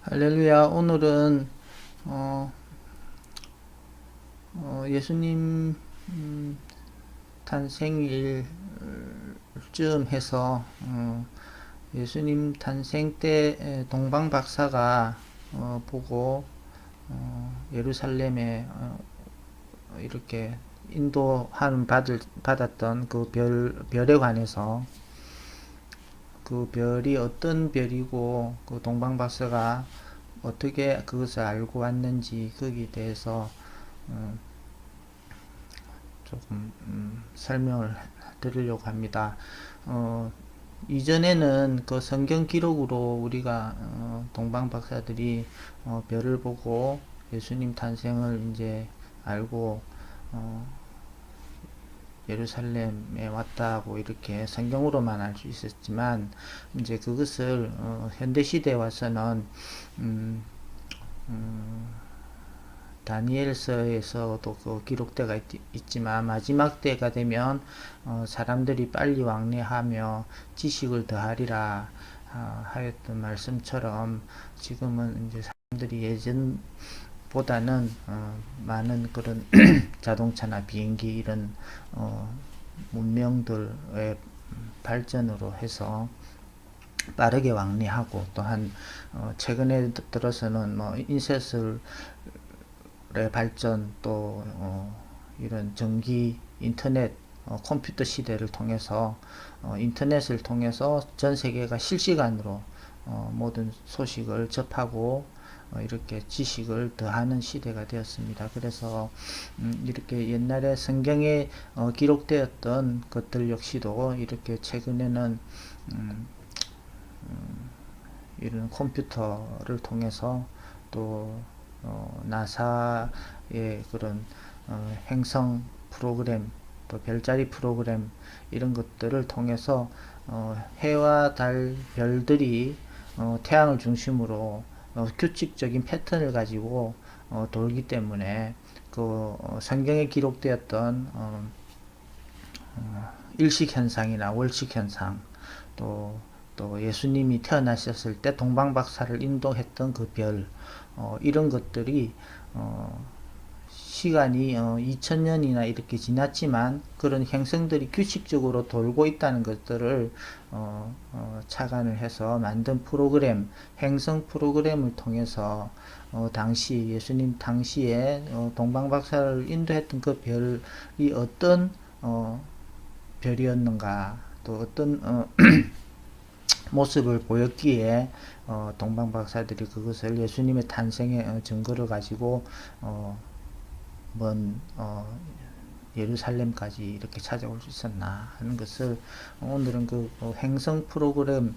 할렐루야. 오늘은 어, 예수님 탄생일쯤 해서 예수님 탄생 때 동방 박사가 보고 예루살렘에 이렇게 인도함 받았던 그 별에 관해서 그 별이 어떤 별이고 그 동방 박사가 어떻게 그것을 알고 왔는지 거기에 대해서 어, 조금 설명을 드리려고 합니다. 어, 이전에는 그 성경 기록으로 우리가 동방 박사들이 별을 보고 예수님 탄생을 이제 알고 어, 예루살렘에 왔다고 이렇게 성경으로만 알 수 있었지만 이제 그것을 현대 시대에 와서는 음, 음, 다니엘서에서도 그 기록되어 있지만 마지막 때가 되면 사람들이 빨리 왕래하며 지식을 더하리라 하였던 말씀처럼 지금은 이제 사람들이 예전보다는 많은 그런 자동차나 비행기 이런 문명들의 발전으로 해서 빠르게 왕래하고 또한 최근에 들어서는 뭐 인쇄술 발전 또 이런 전기 인터넷 컴퓨터 시대를 통해서 인터넷을 통해서 전 세계가 실시간으로 모든 소식을 접하고 이렇게 지식을 더하는 시대가 되었습니다. 그래서 이렇게 옛날에 성경에 기록되었던 것들 역시도 이렇게 최근에는 음, 이런 컴퓨터를 통해서 또 나사의 그런 행성 프로그램 또 별자리 프로그램 이런 것들을 통해서 해와 달 별들이 태양을 중심으로 규칙적인 패턴을 가지고 돌기 때문에 그 성경에 기록되었던 일식 현상이나 월식 현상 또 예수님이 태어나셨을 때 동방박사를 인도했던 그 별, 이런 것들이 시간이 2000년이나 이렇게 지났지만 그런 행성들이 규칙적으로 돌고 있다는 것들을 착안을 해서 만든 프로그램, 행성 프로그램을 통해서 당시 예수님 당시에 동방박사를 인도했던 그 별이 어떤 별이었는가 또 어떤 모습을 보였기에 동방 박사들이 그것을 예수님의 탄생의 증거를 가지고 먼 예루살렘까지 이렇게 찾아올 수 있었나 하는 것을 오늘은 그 행성 프로그램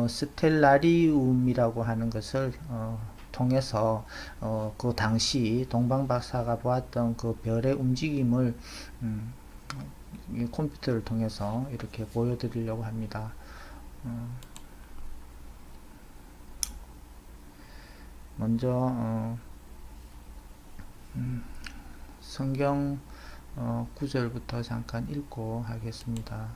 스텔라리움이라고 하는 것을 통해서 그 당시 동방 박사가 보았던 그 별의 움직임을 이 컴퓨터를 통해서 이렇게 보여드리려고 합니다. 먼저 성경 구절부터 잠깐 읽고 하겠습니다.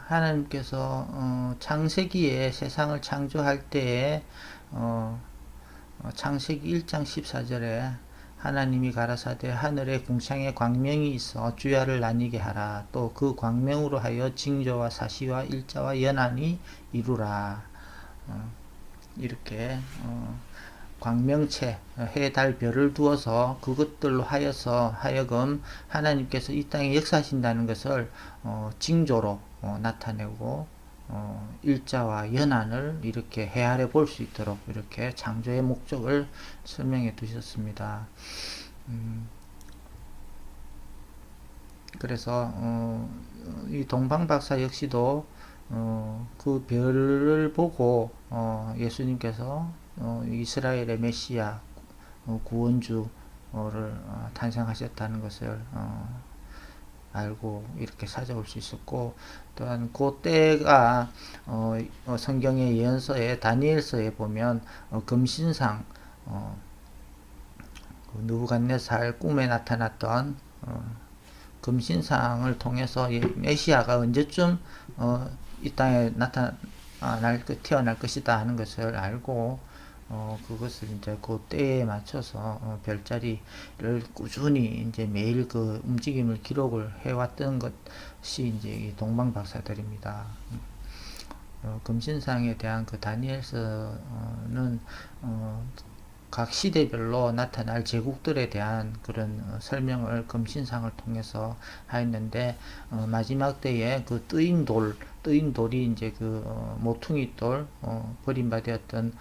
하나님께서 창세기에 세상을 창조할 때에 창세기 1장 14절에 하나님이 가라사대 하늘에 궁창에 광명이 있어 주야를 나뉘게 하라. 또 그 광명으로 하여 징조와 사시와 일자와 연한이 이루라. 이렇게 광명체 해, 달, 별을 두어서 그것들로 하여금 하나님께서 이 땅에 역사하신다는 것을 징조로 나타내고 일자와 연한을 이렇게 헤아려 볼 수 있도록 이렇게 창조의 목적을 설명해 두셨습니다. 그래서 이 동방박사 역시도 그 별을 보고 예수님께서 이스라엘의 메시아 구원주를 탄생하셨다는 것을 알고 이렇게 찾아올 수 있었고 또한 그 때가 성경의 예언서에 다니엘서에 보면 금신상 어, 그 느부갓네살 꿈에 나타났던 금신상을 통해서 메시아가 언제쯤 이 땅에 태어날 것이다 하는 것을 알고 그것을 이제 그 때에 맞춰서 별자리를 꾸준히 이제 매일 그 움직임을 기록을 해왔던 것이 이제 이 동방 박사들입니다. 금신상에 대한 그 다니엘서는 각 시대별로 나타날 제국들에 대한 그런 설명을 금신상을 통해서 하였는데 마지막 때에 그 뜨인 돌이 이제 그 모퉁이 돌 버림받았던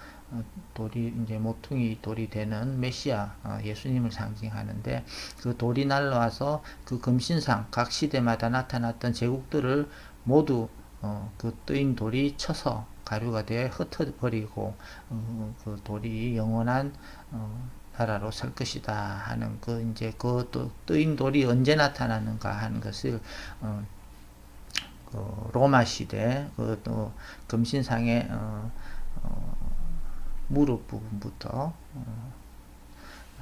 돌이 이제 모퉁이 돌이 되는 메시아 예수님을 상징하는데 그 돌이 날라와서 그 금신상 각 시대마다 나타났던 제국들을 모두 그 뜨인 돌이 쳐서 가루가 되어 흩어버리고 그 돌이 영원한 나라로 설 것이다 하는 그 이제 그 또 뜨인 돌이 언제 나타나는가 하는 것을 그 로마 시대 그 또 금신상의 무릎 부분부터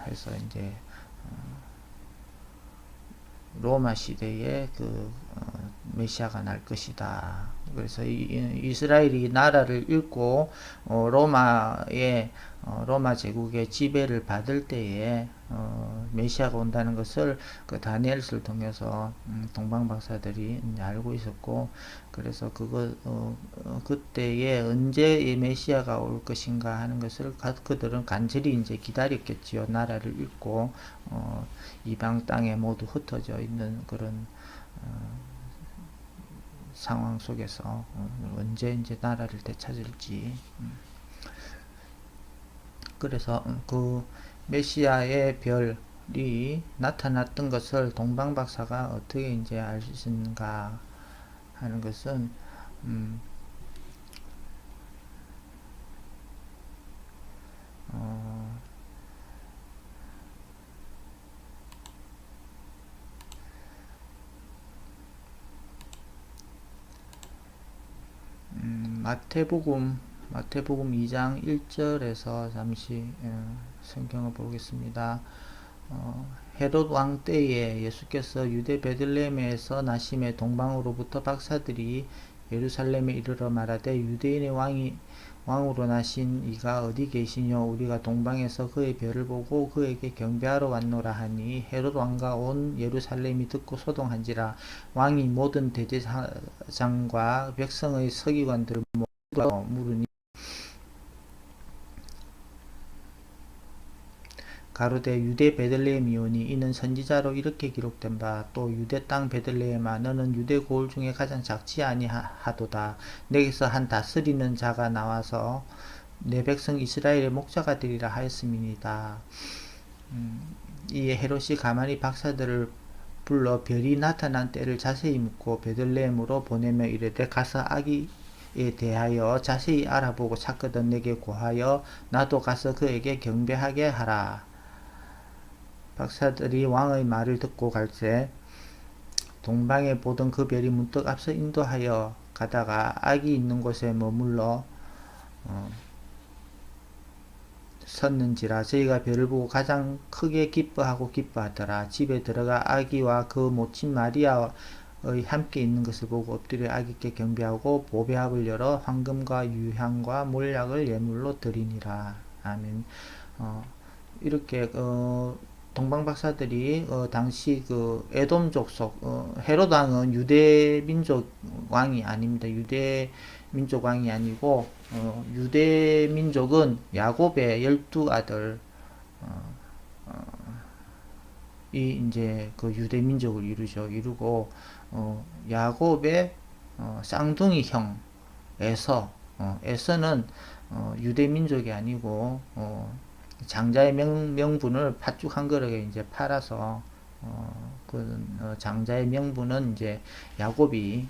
해서 이제 로마 시대에 그 메시아가 날 것이다. 그래서 이스라엘이 나라를 잃고 로마 제국의 지배를 받을 때에 메시아가 온다는 것을 그 다니엘서를 통해서 동방 박사들이 알고 있었고, 그래서 그때에 언제 이 메시아가 올 것인가 하는 것을 그들은 간절히 이제 기다렸겠지요. 나라를 잃고 이방 땅에 모두 흩어져 있는 그런 상황 속에서 언제 이제 나라를 되찾을지. 그래서 그 메시아의 별이 나타났던 것을 동방 박사가 어떻게 이제 알 수 있는가 하는 것은 마태복음 2장 1절에서 잠시 성경을 보겠습니다. 헤롯 왕 때에 예수께서 유대 베들레헴에서 나심에 동방으로부터 박사들이 예루살렘에 이르러 말하되 유대인의 왕으로 나신 이가 어디 계시뇨? 우리가 동방에서 그의 별을 보고 그에게 경배하러 왔노라 하니 헤롯 왕과 온 예루살렘이 듣고 소동한지라. 왕이 모든 대제사장과 백성의 서기관들을 모두 물으니 가로되 유대 베들레헴이오니 이는 선지자로 이렇게 기록된 바 또 유대 땅 베들레헴아 너는 유대 고을 중에 가장 작지 아니하도다. 내게서 한 다스리는 자가 나와서 내 백성 이스라엘의 목자가 되리라 하였음이니이다. 이에 헤롯이 가만히 박사들을 불러 별이 나타난 때를 자세히 묻고 베들레헴으로 보내며 이르되 가서 아기에 대하여 자세히 알아보고 찾거든 내게 고하여 나도 가서 그에게 경배하게 하라. 박사들이 왕의 말을 듣고 갈새 동방에 보던 그 별이 문득 앞서 인도하여 가다가 아기 있는 곳에 머물러 섰는지라. 저희가 별을 보고 가장 크게 기뻐하더라. 집에 들어가 아기와 그 모친 마리아의 함께 있는 것을 보고 엎드려 아기께 경배하고 보배합을 열어 황금과 유향과 몰약을 예물로 드리니라. 아멘. 이렇게 동방 박사들이 당시 그 에돔 족속 헤롯 왕은 유대 민족 왕이 아닙니다. 유대 민족 왕이 아니고 유대 민족은 야곱의 12아들 이 이제 그 유대 민족을 이루고 야곱의 쌍둥이 형 에서는 유대 민족이 아니고 장자의 명분을 팥죽 한 그릇에 이제 팔아서 장자의 명분은 이제 야곱이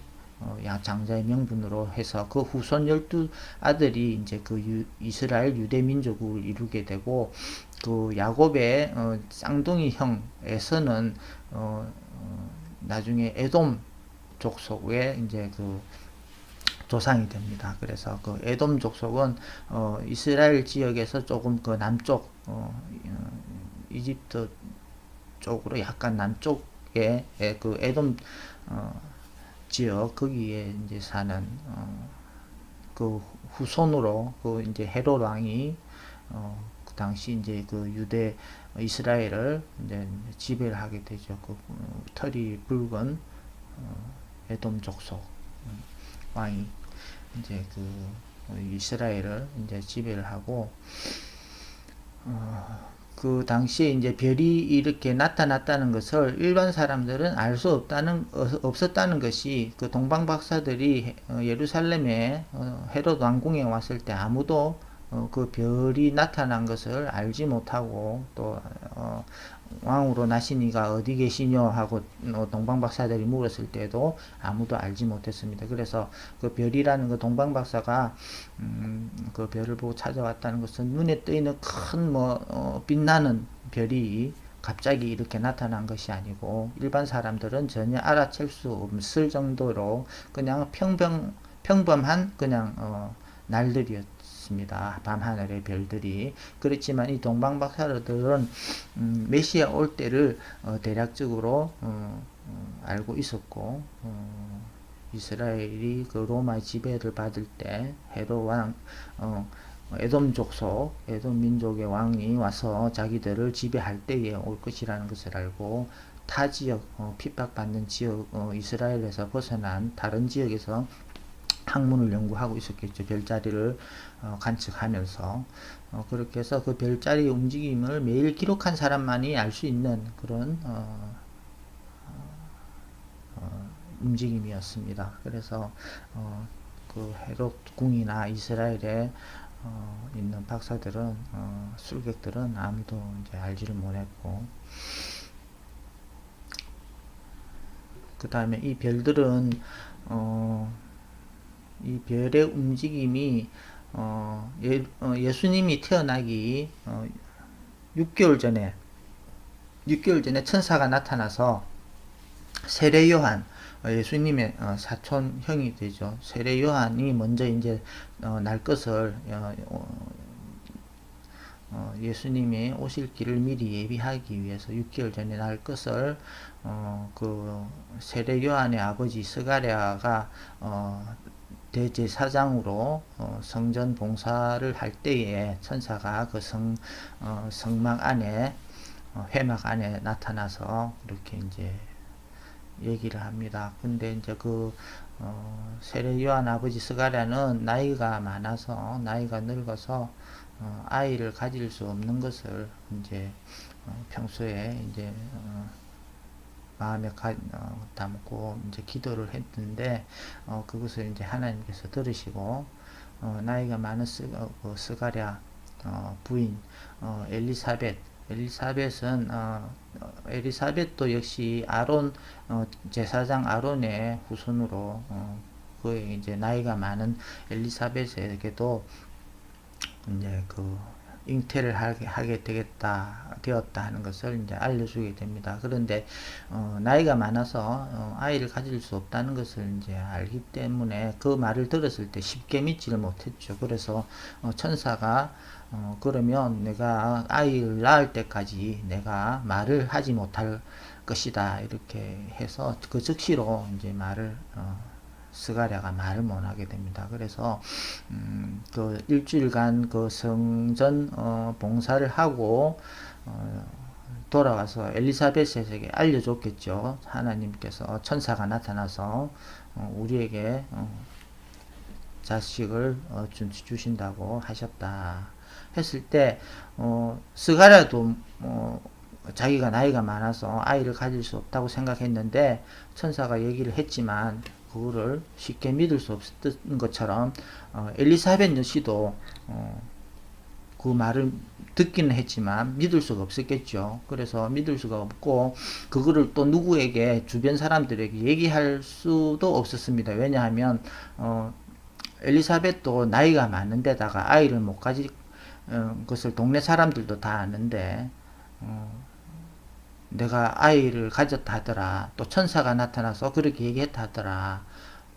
장자의 명분으로 해서 그 후손 12아들이 이제 그 이스라엘 유대 민족을 이루게 되고 그 야곱의 쌍둥이 형 에서는 나중에 에돔 족속의 이제 그 조상이 됩니다. 그래서 그 에돔 족속은 이스라엘 지역에서 조금 그 남쪽 이집트 쪽으로 약간 남쪽에 그 에돔 지역 거기에 이제 사는 그 후손으로 그 이제 헤롯 왕이 그 당시 이제 그 유대 이스라엘을 이제 지배를 하게 되죠. 그 털이 붉은 에돔 족속 왕이 이제 그 이스라엘을 이제 지배를 하고 그 당시에 이제 별이 이렇게 나타났다는 것을 일반 사람들은 알 수 없었다는 것이 그 동방 박사들이 예루살렘에 헤롯 왕궁에 왔을 때 아무도 그 별이 나타난 것을 알지 못하고 또 왕으로 나신 이가 어디 계시뇨 하고 동방 박사들이 물었을 때도 아무도 알지 못했습니다. 그래서 그 별이라는 그 동방 박사가 그 별을 보고 찾아왔다는 것은 눈에 뜨이는 큰 빛나는 별이 갑자기 이렇게 나타난 것이 아니고 일반 사람들은 전혀 알아챌 수 없을 정도로 그냥 평범한 그냥 날들이었습니다. 밤하늘의 별들이. 그렇지만 이 동방박사들은 메시아 올 때를 대략적으로 알고 있었고 이스라엘이 그 로마 지배를 받을 때 헤롯 왕 에돔 족속, 에돔 민족의 왕이 와서 자기들을 지배할 때에 올 것이라는 것을 알고 타 지역, 핍박받는 지역, 이스라엘에서 벗어난 다른 지역에서 학문을 연구하고 있었겠죠. 별자리를 관측하면서 그렇게 해서 그 별자리의 움직임을 매일 기록한 사람만이 알 수 있는 그런 움직임이었습니다. 그래서 그 헤롯 궁이나 이스라엘에 있는 박사들은 술객들은 아무도 이제 알지를 못했고 그 다음에 이 별들은 이 별의 움직임이 예수님이 태어나기 6개월 전에 천사가 나타나서 세례 요한 예수님의 사촌 형이 되죠. 세례 요한이 먼저 이제 날 것을 예수님이 오실 길을 미리 예비하기 위해서 6개월 전에 날 것을 그 세례 요한의 아버지 스가랴가 대제사장으로 성전 봉사를 할 때에 천사가 그 성막 안에 회막 안에 나타나서 이렇게 이제 얘기를 합니다. 근데 이제 그 세례 요한 아버지 스가랴는 나이가 많아서 나이가 늙어서 아이를 가질 수 없는 것을 이제 평소에 이제 마음에 담고 이제 기도를 했는데 그것을 이제 하나님께서 들으시고 나이가 많은 스가랴 부인 엘리사벳은 엘리사벳도 역시 아론 제사장 아론의 후손으로 그의 이제 나이가 많은 엘리사벳에게도 이제 그 잉태를 하게 되었다 하는 것을 이제 알려주게 됩니다. 그런데 나이가 많아서 아이를 가질 수 없다는 것을 이제 알기 때문에 그 말을 들었을 때 쉽게 믿지를 못했죠. 그래서 천사가 그러면 내가 아이를 낳을 때까지 내가 말을 하지 못할 것이다 이렇게 해서 그 즉시로 이제 스가랴가 말을 못하게 됩니다. 그래서 그 일주일간 그 성전 봉사를 하고 돌아와서 엘리사벳에게 알려줬겠죠. 하나님께서 천사가 나타나서 우리에게 자식을 주신다고 하셨다 했을 때 스가랴도 자기가 나이가 많아서 아이를 가질 수 없다고 생각했는데 천사가 얘기를 했지만 그거를 쉽게 믿을 수 없었던 것처럼 엘리사벳 여시도 그 말을 듣기는 했지만 믿을 수가 없었겠죠. 그래서 믿을 수가 없고 그거를 또 누구에게 주변 사람들에게 얘기할 수도 없었습니다. 왜냐하면 엘리사벳도 나이가 많은데다가 아이를 못 가질 것을 동네 사람들도 다 아는데 내가 아이를 가졌다 하더라. 또 천사가 나타나서 그렇게 얘기했다 하더라.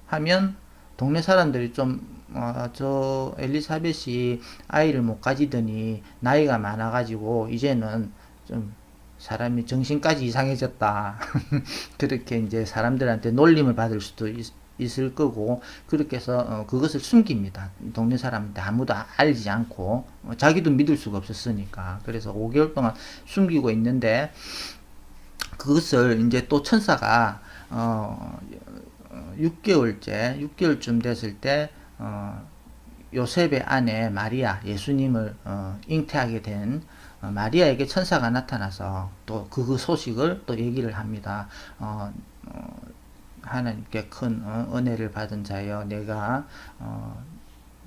하면 동네 사람들이 저 엘리사벳이 아이를 못 가지더니 나이가 많아가지고 이제는 좀 사람이 정신까지 이상해졌다. 그렇게 이제 사람들한테 놀림을 받을 수도 있을 거고, 그렇게 해서 그것을 숨깁니다. 동네 사람한테 아무도 알지 않고, 자기도 믿을 수가 없었으니까. 그래서 5개월 동안 숨기고 있는데, 그것을 이제 또 천사가 6개월쯤 됐을 때 요셉의 아내 마리아, 예수님을 잉태하게 된 마리아에게 천사가 나타나서 또 그 소식을 또 얘기를 합니다. 하나님께 큰 은혜를 받은 자여, 내가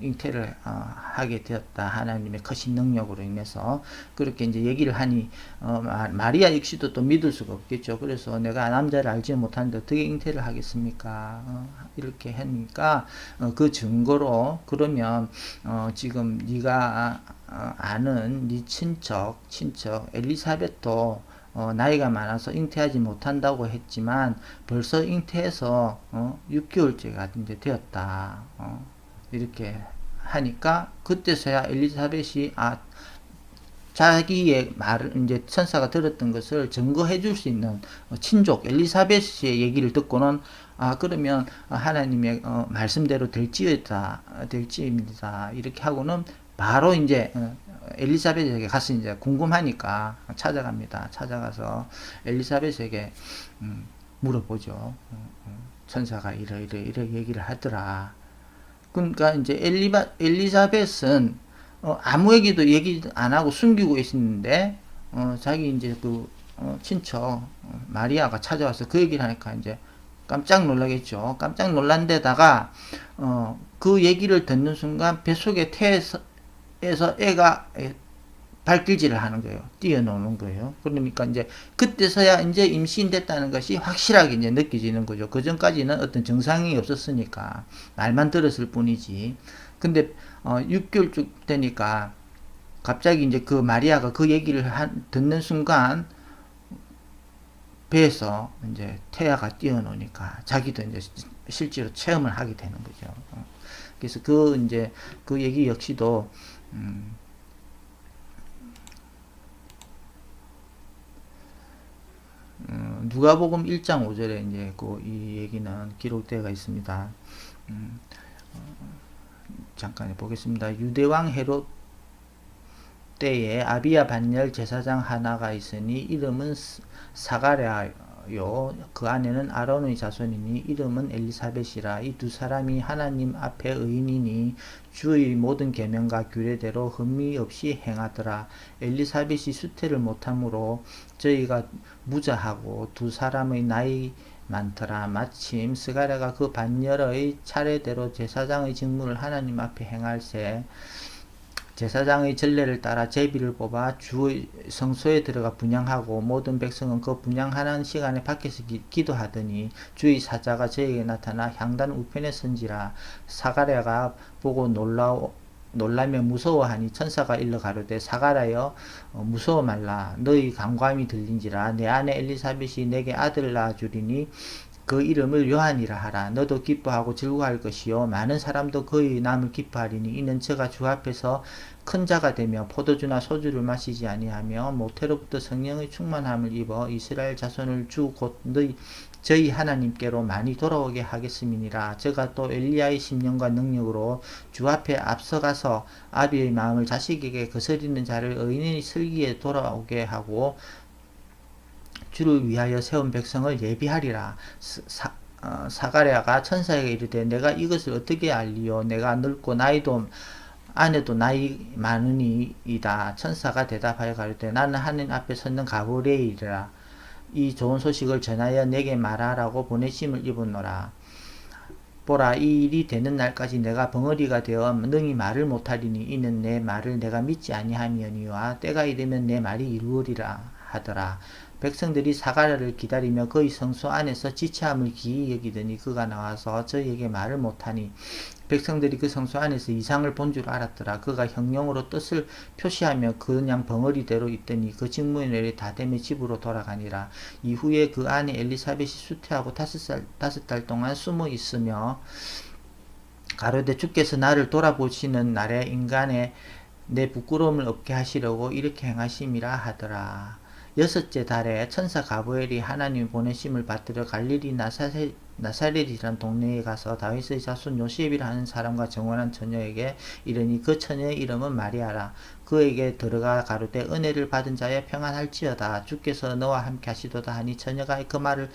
잉태를 하게 되었다. 하나님의 크신 능력으로 인해서. 그렇게 이제 얘기를 하니 마리아 역시도 또 믿을 수가 없겠죠. 그래서 내가 남자를 알지 못하는데 어떻게 잉태를 하겠습니까? 이렇게 하니까 그 증거로, 그러면 지금 네가 아는 네 친척 엘리사벳도 나이가 많아서 잉태하지 못한다고 했지만 벌써 잉태해서 6개월째가 이제 되었다. 이렇게 하니까 그때서야 엘리사벳이 자기의 말을 이제 천사가 들었던 것을 증거해 줄 수 있는 친족 엘리사벳의 얘기를 듣고는 그러면 하나님의 말씀대로 될지입니다. 이렇게 하고는 바로 이제 엘리사벳에게 가서 이제 궁금하니까 찾아갑니다. 찾아가서 엘리사벳에게 물어보죠. 천사가 이래 얘기를 하더라. 그러니까 이제 엘리사벳은 아무에게도 얘기 안 하고 숨기고 있었는데 자기 이제 그 친척 마리아가 찾아와서 그 얘기를 하니까 이제 깜짝 놀라겠죠. 깜짝 놀란 데다가 그 얘기를 듣는 순간 뱃속에 태에서 애가 발길질을 하는 거예요. 뛰어노는 거예요. 그러니까 이제 그때서야 이제 임신됐다는 것이 확실하게 이제 느껴지는 거죠. 그 전까지는 어떤 증상이 없었으니까 말만 들었을 뿐이지. 근데 6개월쯤 되니까 갑자기 이제 그 마리아가 그 얘기를 듣는 순간 배에서 이제 태아가 뛰어노니까 자기도 이제 실제로 체험을 하게 되는 거죠. 그래서 이제 그 얘기 역시도 누가복음 1장 5절에 이제 이 얘기는 기록되어 있습니다. 잠깐 보겠습니다. 유대왕 헤롯 때에 아비야 반열 제사장 하나가 있으니 이름은 사가랴요. 그 아내는 아론의 자손이니 이름은 엘리사벳이라. 이 두 사람이 하나님 앞에 의인이니 주의 모든 계명과 규례대로 흠이 없이 행하더라. 엘리사벳이 수태를 못하므로 저희가 무자하고 두 사람의 나이 많더라. 마침 스가랴가 그 반열의 차례대로 제사장의 직무를 하나님 앞에 행할세 제사장의 전례를 따라 제비를 뽑아 주의 성소에 들어가 분향하고 모든 백성은 그 분향하는 시간에 밖에서 기도하더니 주의 사자가 저에게 나타나 향단 우편에 선지라. 사가랴가 보고 놀라며 무서워하니 천사가 일러 가로되 사가랴여 무서워 말라. 너희 간구함이 들린지라. 내 아내 엘리사벳이 내게 아들을 낳아주리니 그 이름을 요한이라 하라. 너도 기뻐하고 즐거워할 것이요 많은 사람도 그의 남을 기뻐하리니 이는 저가 주 앞에서 큰 자가 되며 포도주나 소주를 마시지 아니하며 모태로부터 성령의 충만함을 입어 이스라엘 자손을 주 곧 저희 하나님께로 많이 돌아오게 하겠음이니라. 저가 또 엘리야의 심령과 능력으로 주 앞에 앞서가서 아비의 마음을 자식에게 거스리는 자를 의인의 슬기에 돌아오게 하고 주를 위하여 세운 백성을 예비하리라. 사가랴가 천사에게 이르되 내가 이것을 어떻게 알리요? 내가 늙고 아내도 나이 많으니이다. 천사가 대답하여 가로되 나는 하나님 앞에 섰는 가브리엘이라. 이 좋은 소식을 전하여 내게 말하라고 보내심을 입었노라. 보라, 이 일이 되는 날까지 내가 벙어리가 되어 능히 말을 못하리니 이는 내 말을 내가 믿지 아니함이니와 때가 이르면 내 말이 이루어리라 하더라. 백성들이 사가랴를 기다리며 그의 성소 안에서 지체함을 기이 여기더니 그가 나와서 저희에게 말을 못하니 백성들이 그 성소 안에서 이상을 본 줄 알았더라. 그가 형용으로 뜻을 표시하며 그냥 벙어리대로 있더니 그 직무의 날이 다 되며 집으로 돌아가니라. 이후에 그 아내 엘리사벳이 수태하고 5달 동안 숨어 있으며 가로되 주께서 나를 돌아보시는 날에 인간의 내 부끄러움을 없게 하시려고 이렇게 행하심이라 하더라. 여섯째 달에 천사 가브엘이 하나님 보내심을 받들어 갈릴리 나사렛이란 동네에 가서 다윗의 자손 요셉이라 하는 사람과 정원한 처녀에게 이르니 그 처녀의 이름은 마리아라. 그에게 들어가 가로되 은혜를 받은 자여 평안할지어다. 주께서 너와 함께 하시도다 하니 처녀가 그 말을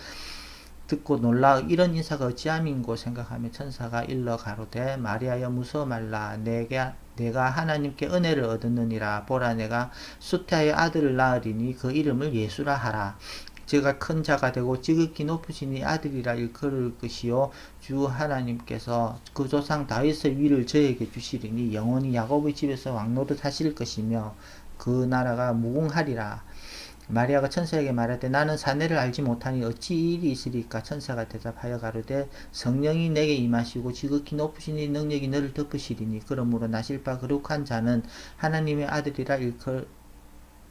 듣고 놀라 이런 인사가 어찌함인고 생각하며 천사가 일러 가로되 마리아여 무서워 말라. 내가 하나님께 은혜를 얻었느니라. 보라 내가 수태하여 아들을 낳으리니 그 이름을 예수라 하라. 제가 큰 자가 되고 지극히 높으시니 아들이라 일컬을 것이요 주 하나님께서 그 조상 다윗의 위를 저에게 주시리니 영원히 야곱의 집에서 왕노릇 하실 것이며 그 나라가 무궁하리라. 마리아가 천사에게 말하되 나는 사내를 알지 못하니 어찌 이 일이 있으리까. 천사가 대답하여 가로되 성령이 내게 임하시고 지극히 높으시니 능력이 너를 덮으시리니 그러므로 나실 바 거룩한 자는 하나님의 아들이라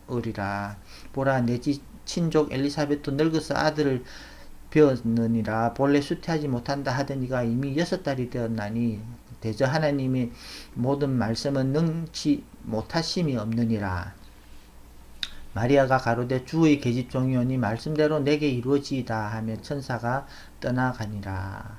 일컬으리라. 보라 내 친족 엘리사벳도 늙어서 아들을 배웠느니라. 본래 수태하지 못한다 하더니가 이미 6달이 되었나니 대저 하나님의 모든 말씀은 능치 못하심이 없느니라. 마리아가 가로되 주의 계집종이오니 말씀대로 내게 이루어지이다 하며 천사가 떠나가니라.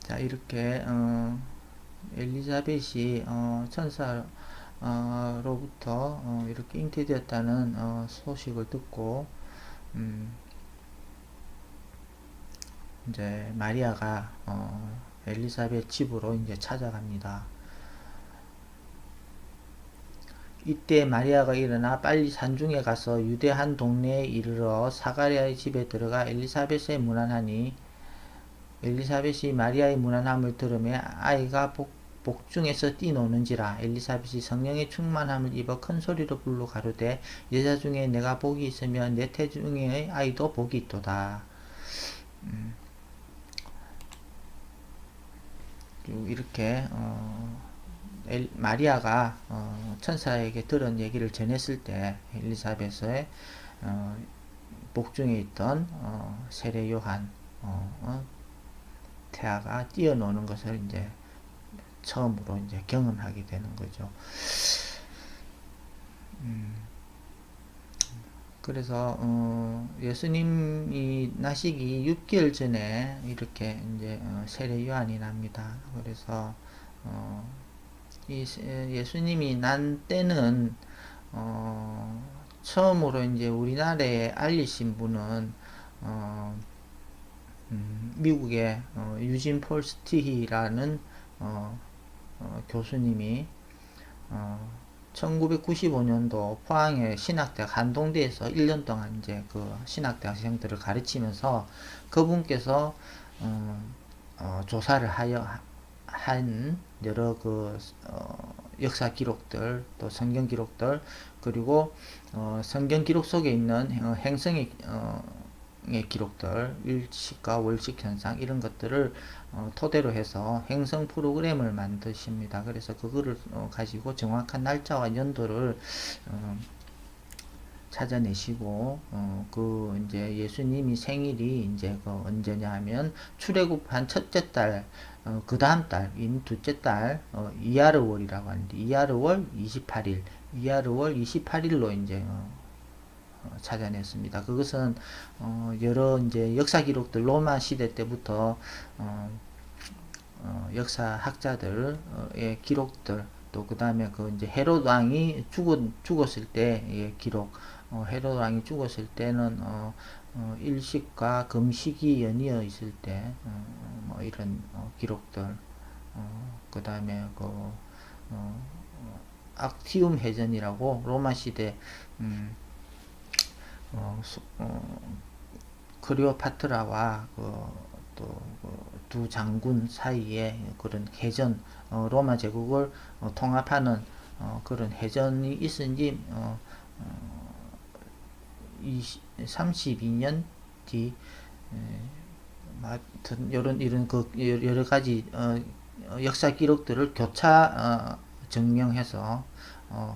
자 이렇게 엘리자벳이 천사 로부터 이렇게 잉태되었다는 소식을 듣고 이제 마리아가 엘리사벳 집으로 이제 찾아갑니다. 이때 마리아가 일어나 빨리 산중에 가서 유대 한 동네에 이르러 사가랴의 집에 들어가 엘리사벳의 문안하니 엘리사벳이 마리아의 문안함을 들으며 아이가 복중에서 뛰노는지라. 엘리사벳이 성령의 충만함을 입어 큰 소리로 불러 가로되 여자 중에 내가 복이 있으며 내 태중의 아이도 복이 있도다. 이렇게 마리아가 천사에게 들은 얘기를 전했을 때 엘리사벳의 복중에 있던 세례 요한 태아가 뛰어노는 것을 이제 처음으로 이제 경험하게 되는 거죠. 그래서 예수님이 나시기 6개월 전에 이렇게 이제 세례 요한이 납니다. 그래서 이 예수님이 난 때는 처음으로 이제 우리나라에 알리신 분은 미국의 유진 폴 스티히라는 교수님이 1995년도 포항의 신학대학 한동대에서 1년 동안 이제 그 신학대 학생들을 가르치면서 그분께서 조사를 하여 한 여러 그 역사 기록들 또 성경 기록들 그리고 성경 기록 속에 있는 행성의 기록들 일식과 월식 현상 이런 것들을 토대로 해서 행성 프로그램을 만드십니다. 그래서 그거를 가지고 정확한 날짜와 연도를 찾아내시고 그 이제 예수님이 생일이 이제 그 언제냐 하면 출애굽한 첫째 달 그 다음 달인 둘째 달 이하르월이라고 하는데 이하르월 28일 이하르월 28일로 이제 찾아냈습니다. 그것은 여러 이제 역사 기록들 로마 시대 때부터 역사 학자들의 기록들 또 그 다음에 그 이제 헤롯 왕이 죽었을 때의 기록 헤롯 왕이 죽었을 때는 일식과 금식이 연이어 있을 때 뭐 이런 기록들 그 다음에 그 악티움 해전이라고 로마 시대 클레오파트라와 두 장군 사이에 그런 해전 로마 제국을 통합하는 그런 해전이 있은 지 32년 뒤 하여튼 이런 그 여러 가지 역사 기록들을 교차 증명해서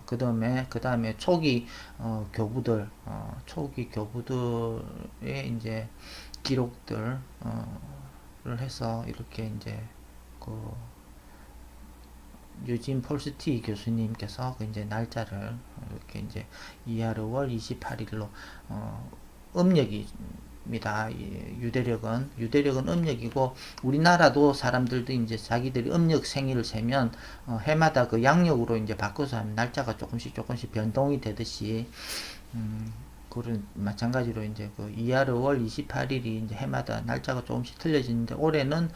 그다음에 초기 교부들의 이제 기록들을 해서 이렇게 이제 그 유진 폴스티 교수님께서 그 이제 날짜를 이렇게 이제 이하르 월 28일로 음력입니다. 유대력은 음력이고 우리나라도 사람들도 이제 자기들이 음력 생일을 세면 해마다 그 양력으로 이제 바꿔서 하면 날짜가 조금씩 변동이 되듯이 그런 마찬가지로 이제 그 이하르 월 28일이 이제 해마다 날짜가 조금씩 틀려지는데 올해는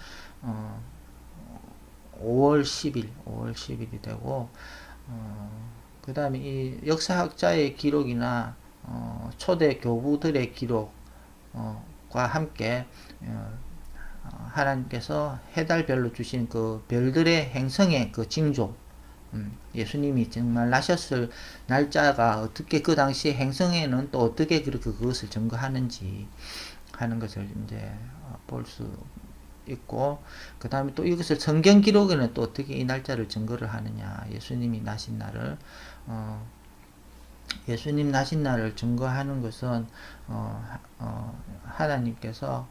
5월 10일이 되고 그 다음에 이 역사학자의 기록이나 초대 교부들의 기록과 함께 하나님께서 해달별로 주신 그 별들의 행성의 그 징조, 예수님이 정말 나셨을 날짜가 어떻게 그 당시 행성에는 또 어떻게 그렇게 그것을 증거하는지 하는 것을 이제 볼 수 있고, 그 다음에 또 이것을 성경 기록에는 또 어떻게 이 날짜를 증거를 하느냐, 예수님 나신 날을 증거하는 것은 하나님께서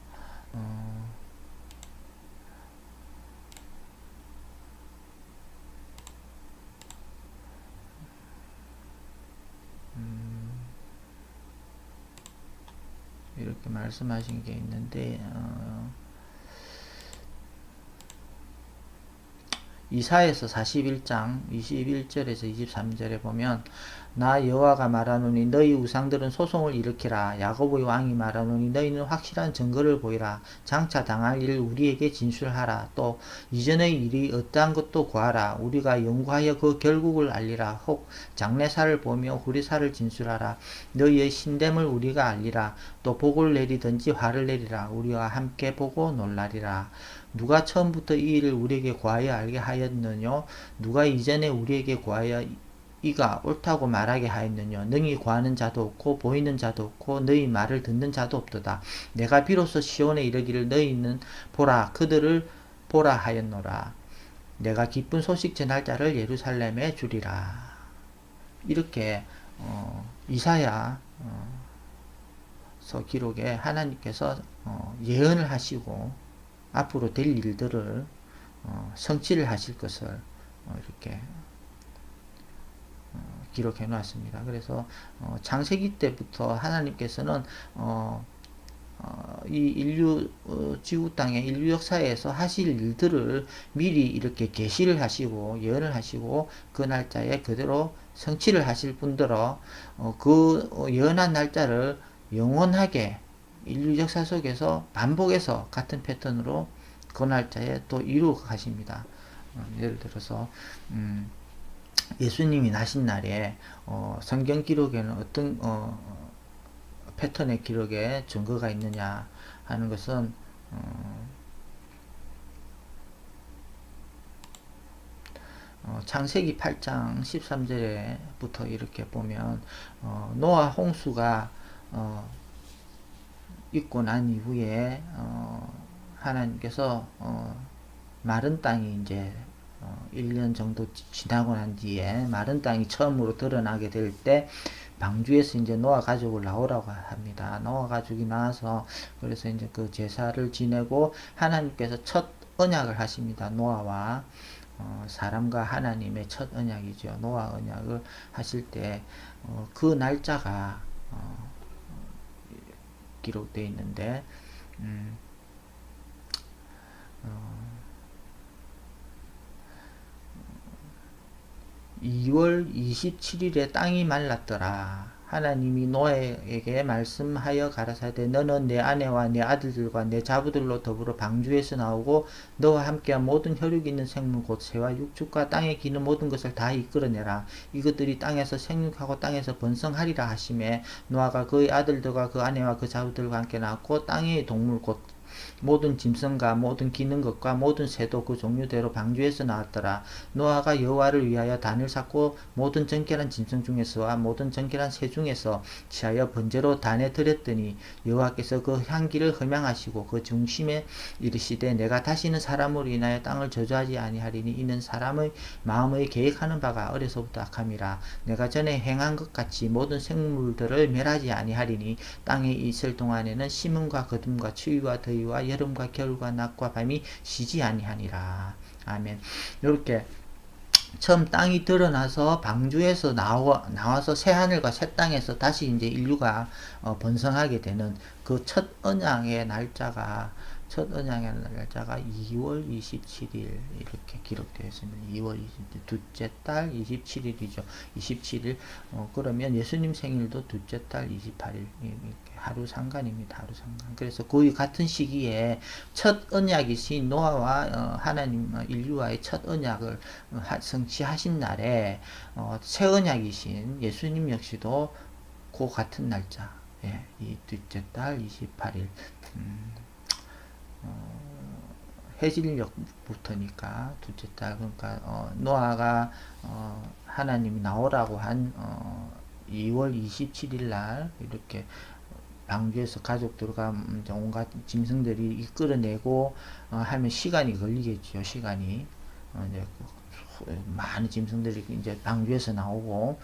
이렇게 말씀하신 게 있는데 이사야서 41장 21절에서 23절에 보면 나 여호와가 말하노니 너희 우상들은 소송을 일으키라. 야곱의 왕이 말하노니 너희는 확실한 증거를 보이라. 장차 당할 일을 우리에게 진술하라. 또 이전의 일이 어떠한 것도 구하라. 우리가 연구하여 그 결국을 알리라. 혹 장래사를 보며 후리사를 진술하라. 너희의 신됨을 우리가 알리라. 또 복을 내리든지 화를 내리라. 우리와 함께 보고 놀라리라. 누가 처음부터 이 일을 우리에게 구하여 알게 하였느뇨? 누가 이전에 우리에게 구하여 이가 옳다고 말하게 하였느뇨? 능히 구하는 자도 없고 보이는 자도 없고 너희 말을 듣는 자도 없도다. 내가 비로소 시온에 이르기를 너희는 보라 그들을 보라 하였노라. 내가 기쁜 소식 전할 자를 예루살렘에 주리라. 이렇게 이사야 서 기록에 하나님께서 예언을 하시고 앞으로 될 일들을 성취를 하실 것을 이렇게 기록해 놓았습니다. 그래서 창세기 때부터 하나님께서는 이 인류 지구 땅의 인류 역사에서 하실 일들을 미리 이렇게 계시를 하시고 예언을 하시고 그 날짜에 그대로 성취를 하실 뿐더러 그 예언한 날짜를 영원하게 인류 역사 속에서 반복해서 같은 패턴으로 그 날짜에 또 이루어 가십니다. 예를 들어서 예수님이 나신 날에 성경 기록에는 어떤 패턴의 기록에 증거가 있느냐 하는 것은 창세기 8장 13절에부터 이렇게 보면 노아 홍수가 있고 난 이후에 하나님께서 마른 땅이 이제 1년 정도 지나고 난 뒤에 마른 땅이 처음으로 드러나게 될 때 방주에서 이제 노아 가족을 나오라고 합니다. 노아 가족이 나와서 그래서 이제 그 제사를 지내고 하나님께서 첫 언약을 하십니다. 노아와 사람과 하나님의 첫 언약이죠. 노아 언약을 하실 때 그 날짜가 기록되어 있는데 2월 27일에 땅이 말랐더라. 하나님이 노아에게 말씀하여 가라사대 너는 내 아내와 내 아들들과 내 자부들로 더불어 방주에서 나오고 너와 함께한 모든 혈육 있는 생물 곧 새와 육축과 땅에 기는 모든 것을 다 이끌어내라. 이것들이 땅에서 생육하고 땅에서 번성하리라 하시매 노아가 그의 아들들과 그 아내와 그 자부들과 함께 나왔고 땅의 동물 곧 모든 짐승과 모든 기는 것과 모든 새도 그 종류대로 방주에서 나왔더라. 노아가 여호와를 위하여 단을 샀고 모든 정결한 짐승 중에서와 모든 정결한 새 중에서 취하여 번제로 단에 드렸더니 여호와께서 그 향기를 흠양하시고 그 중심에 이르시되 내가 다시는 사람으로 인하여 땅을 저주하지 아니하리니 이는 사람의 마음의 계획하는 바가 어려서부터 악함이라. 내가 전에 행한 것 같이 모든 생물들을 멸하지 아니하리니 땅에 있을 동안에는 심음과 거둠과 추위와 더위와 여름과 겨울과 낮과 밤이 쉬지 아니하니라. 아멘. 이렇게 처음 땅이 드러나서 방주에서 나와서 새 하늘과 새 땅에서 다시 이제 인류가 번성하게 되는 그 첫 언약의 날짜가 2월 27일 이렇게 기록되어 있습니다. 2월 27일 둘째 달 27일이죠. 27일 그러면 예수님 생일도 둘째 달 28일 이렇게 하루 상관입니다. 하루 상관. 그래서 거의 같은 시기에 첫 언약이신 노아와 하나님 인류와의 첫 언약을 성취하신 날에 새 언약이신 예수님 역시도 그 같은 날짜 이 둘째 달 28일 해질녘부터니까 둘째 달 그러니까 노아가 하나님이 나오라고 한 2월 27일 날 이렇게 방주에서 가족들과 온갖 짐승들이 이끌어내고 하면 시간이 걸리겠죠. 시간이 이제 많은 짐승들이 이제 방주에서 나오고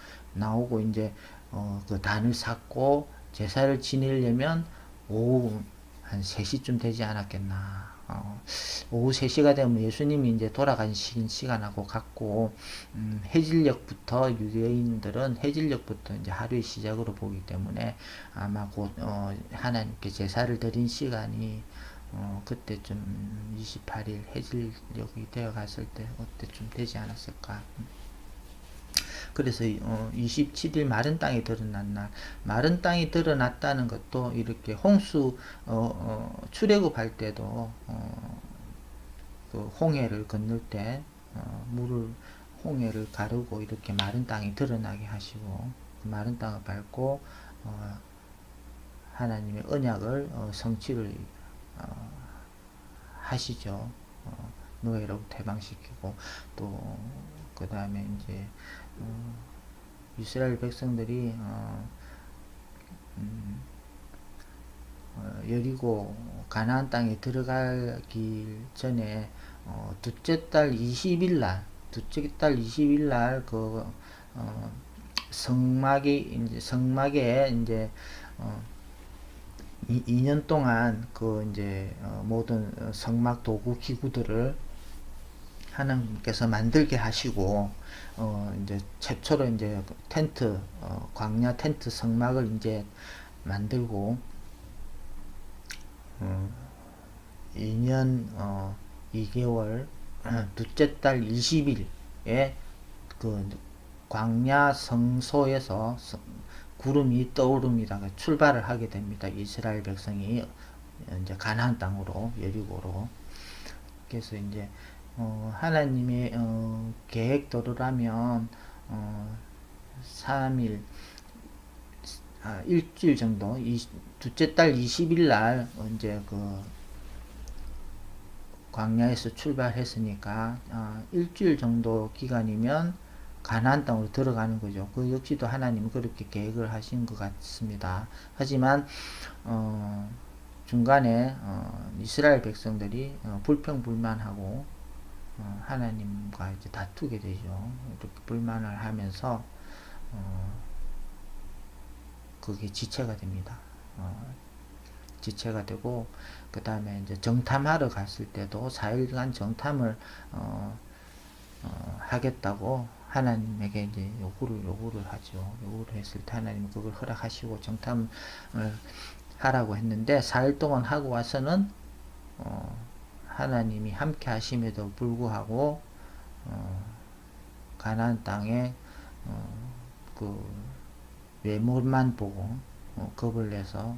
이제 그 단을 샀고 제사를 지내려면 오후 한 3시쯤 되지 않았겠나. 오후 3시가 되면 예수님이 이제 돌아가신 시간하고 같고, 해질녘부터 유대인들은 해질녘부터 이제 하루의 시작으로 보기 때문에 아마 곧, 하나님께 제사를 드린 시간이, 그때쯤 28일 해질녘이 되어 갔을 때, 그때쯤 되지 않았을까. 그래서 27일 마른 땅이 드러난 날, 마른 땅이 드러났다는 것도 이렇게 홍수 출애굽할 때도 그 홍해를 건널 때 물을 홍해를 가르고 이렇게 마른 땅이 드러나게 하시고 그 마른 땅을 밟고 하나님의 언약을 성취를 하시죠. 노예로부터 해방시키고 또 그 다음에 이제 이스라엘 백성들이 여리고 가나안 땅에 들어가기 전에 둘째 달 20일 날 그 성막에 이제 2년 동안 그 이제 모든 성막 도구 기구들을 하나님께서 만들게 하시고 이제 최초로 이제 텐트 광야 텐트 성막을 이제 만들고 2년 2개월 둘째 달 20일에 그 광야 성소에서 구름이 떠오릅니다. 출발을 하게 됩니다. 이스라엘 백성이 이제 가나안 땅으로 여리고로. 그래서 이제 하나님의 계획대로라면 3일 일주일 정도 둘째 달 20일 날 이제 그 광야에서 출발했으니까 일주일 정도 기간이면 가나안 땅으로 들어가는 거죠. 그 역시도 하나님은 그렇게 계획을 하신 것 같습니다. 하지만 중간에 이스라엘 백성들이 불평불만하고 하나님과 이제 다투게 되죠. 이렇게 불만을 하면서 그게 지체가 됩니다. 지체가 되고 그 다음에 이제 정탐하러 갔을 때도 4일간 정탐을 하겠다고 하나님에게 이제 요구를 하죠. 요구를 했을 때 하나님은 그걸 허락하시고 정탐을 하라고 했는데 4일 동안 하고 와서는 하나님이 함께 하심에도 불구하고 가나안 땅에 그 외모만 보고 겁을 내서